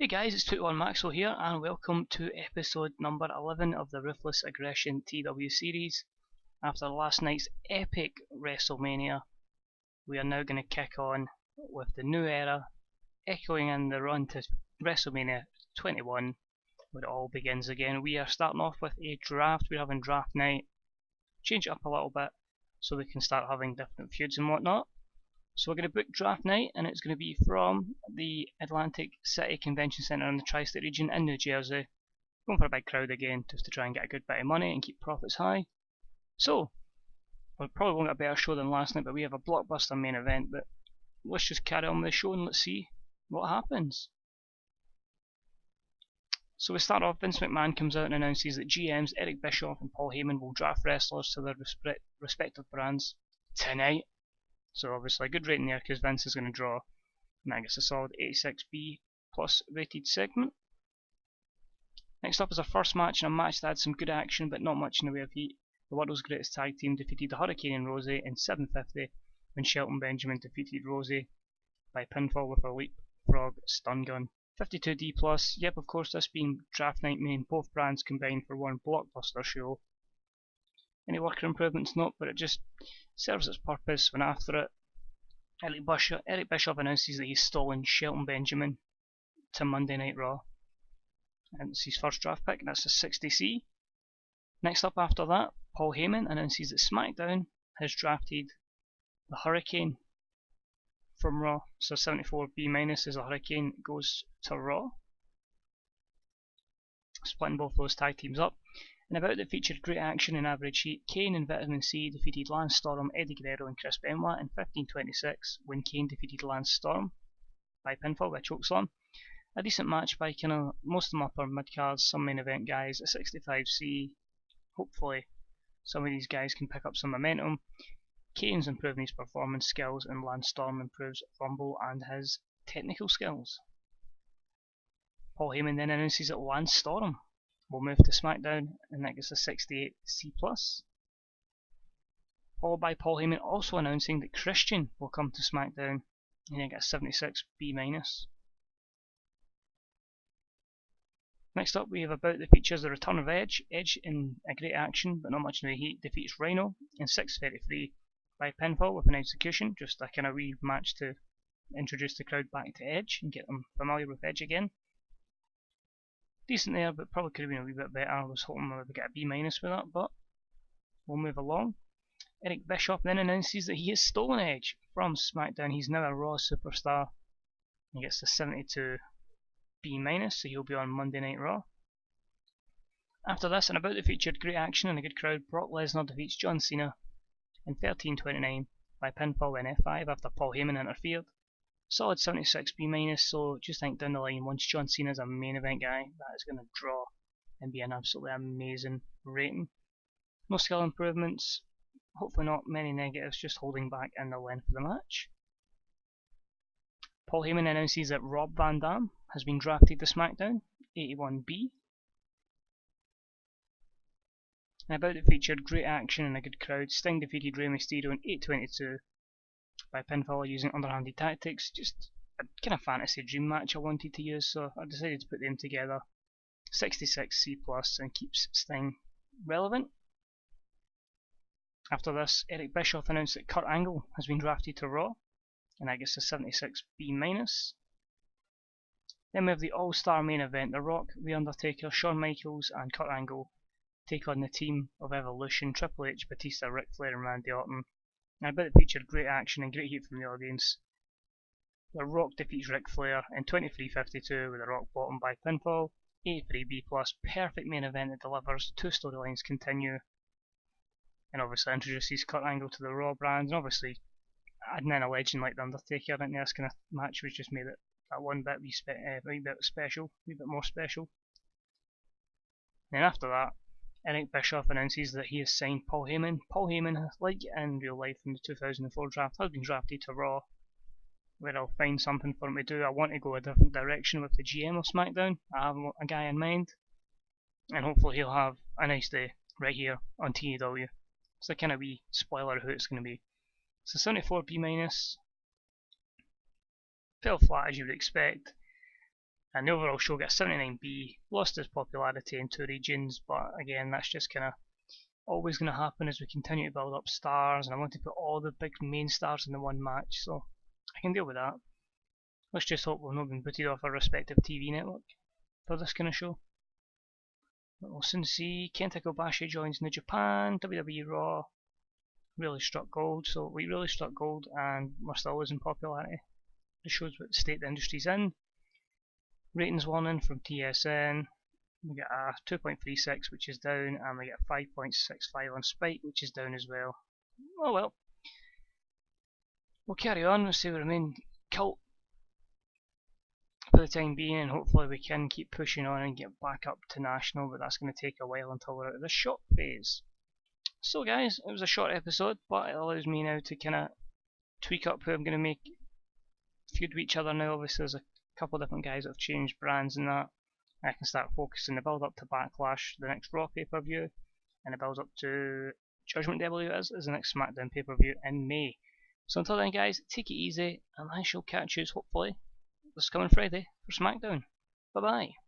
Hey guys, it's TEW2013 Maxwell here, and welcome to episode number 11 of the Ruthless Aggression TW series. After last night's epic WrestleMania, we are now going to kick on with the new era, echoing in the run to WrestleMania 21, where it all begins again. We are starting off with a draft. We're having draft night, change it up a little bit so we can start having different feuds and whatnot. So we're going to book draft night, and it's going to be from the Atlantic City Convention Centre in the Tri-State region in New Jersey. Going for a big crowd again, just to try and get a good bit of money and keep profits high. So, we probably won't get a better show than last night, but we have a blockbuster main event. But let's just carry on with the show and let's see what happens. So we start off, Vince McMahon comes out and announces that GMs Eric Bischoff and Paul Heyman will draft wrestlers to their respective brands tonight. So obviously a good rating there because Vince is going to draw, and I guess a solid 86B plus rated segment. Next up is our first match, and a match that had some good action but not much in the way of heat. The World's Greatest Tag Team defeated the Hurricane and Rosie in 750 when Shelton Benjamin defeated Rosie by pinfall with a leapfrog stun gun. 52D plus, yep, of course, this being draft night meaning both brands combined for one blockbuster show. Any worker improvements? Nope, but it just serves its purpose when after it, Eric Bischoff announces that he's stolen Shelton Benjamin to Monday Night Raw. And it's his first draft pick, and that's a 60C. Next up after that, Paul Heyman announces that SmackDown has drafted the Hurricane from Raw. So 74B- as the Hurricane goes to Raw. Splitting both those tag teams up. And about that featured great action and average heat, Kane and Vitamin C defeated Lance Storm, Eddie Guerrero and Chris Benoit in 1526 when Kane defeated Lance Storm by pinfall by chokeslam. A decent match by most of them upper mid-cards, some main event guys. At 65C, hopefully some of these guys can pick up some momentum. Kane's improving his performance skills and Lance Storm improves Rumble and his technical skills. Paul Heyman then announces that Lance Storm will move to SmackDown, and that gets a 68C+. Followed by Paul Heyman also announcing that Christian will come to SmackDown, and then gets a 76B-. Next up we have about the features the return of Edge. Edge in a great action but not much in the heat defeats Rhino in 633 by pinfall with an execution, just a kind of wee match to introduce the crowd back to Edge and get them familiar with Edge again. Decent there, but probably could have been a wee bit better. I was hoping I would get a B- with that, but we'll move along. Eric Bischoff then announces that he has stolen Edge from SmackDown. He's now a Raw superstar. He gets a 72B-, so he'll be on Monday Night Raw. After this, and about the featured great action and a good crowd, Brock Lesnar defeats John Cena in 1329 by pinfall in F5 after Paul Heyman interfered. Solid 76B-, so just think down the line, once John Cena's a main event guy, that is going to draw and be an absolutely amazing rating. No skill improvements, hopefully not many negatives, just holding back in the length of the match. Paul Heyman announces that Rob Van Dam has been drafted to SmackDown, 81B. And about it featured great action and a good crowd. Sting defeated Rey Mysterio in 822 by pinfall using underhanded tactics. Just a kind of fantasy dream match I wanted to use, so I decided to put them together. 66C+, and keeps Sting relevant. After this, Eric Bischoff announced that Kurt Angle has been drafted to Raw, and I guess a 76B-. Then we have the all-star main event. The Rock, The Undertaker, Shawn Michaels and Kurt Angle take on the team of Evolution, Triple H, Batista, Ric Flair and Randy Orton. And I bet it featured great action and great heat from the audience. The Rock defeats Ric Flair in 23:52 with the Rock bottom by pinfall. 83B+, perfect main event that delivers. Two storylines continue. And obviously introduces Kurt Angle to the Raw brand. And obviously adding in a legend like The Undertaker into this kind of match was just made it that one bit special, a wee bit more special. And then after that, Eric Bischoff announces that he has signed Paul Heyman. Paul Heyman, like in real life in the 2004 draft, has been drafted to Raw, where I'll find something for him to do. I want to go a different direction with the GM of SmackDown. I have a guy in mind, and hopefully he'll have a nice day right here on TEW. It's a kind of wee spoiler of who it's going to be. So 74B-, fell flat as you would expect. And the overall show got a 79B, lost its popularity in 2 regions, but again, that's just kind of always going to happen as we continue to build up stars, and I want to put all the big main stars in the one match, so I can deal with that. Let's just hope we've not been booted off our respective TV network for this kind of show. But we'll soon see. Kenta Kobashi joins New Japan, WWE Raw really struck gold, so we really struck gold and we're still losing popularity. It shows what state the industry's in. Ratings warning from TSN. We get a 2.36 which is down, and we get a 5.65 on Spike which is down as well. Oh well. We'll carry on, we'll see we remain cult for the time being, and hopefully we can keep pushing on and get back up to national, but that's going to take a while until we're out of the shop phase. So guys, it was a short episode, but it allows me now to kind of tweak up who I'm going to make feud with each other now. Obviously there's a couple of different guys that have changed brands and that. I can start focusing the build up to Backlash, the next Raw pay-per-view, and the build up to Judgment Day, I believe it is the next SmackDown pay-per-view in May. So until then guys, take it easy, and I shall catch you hopefully this coming Friday for SmackDown. Bye bye.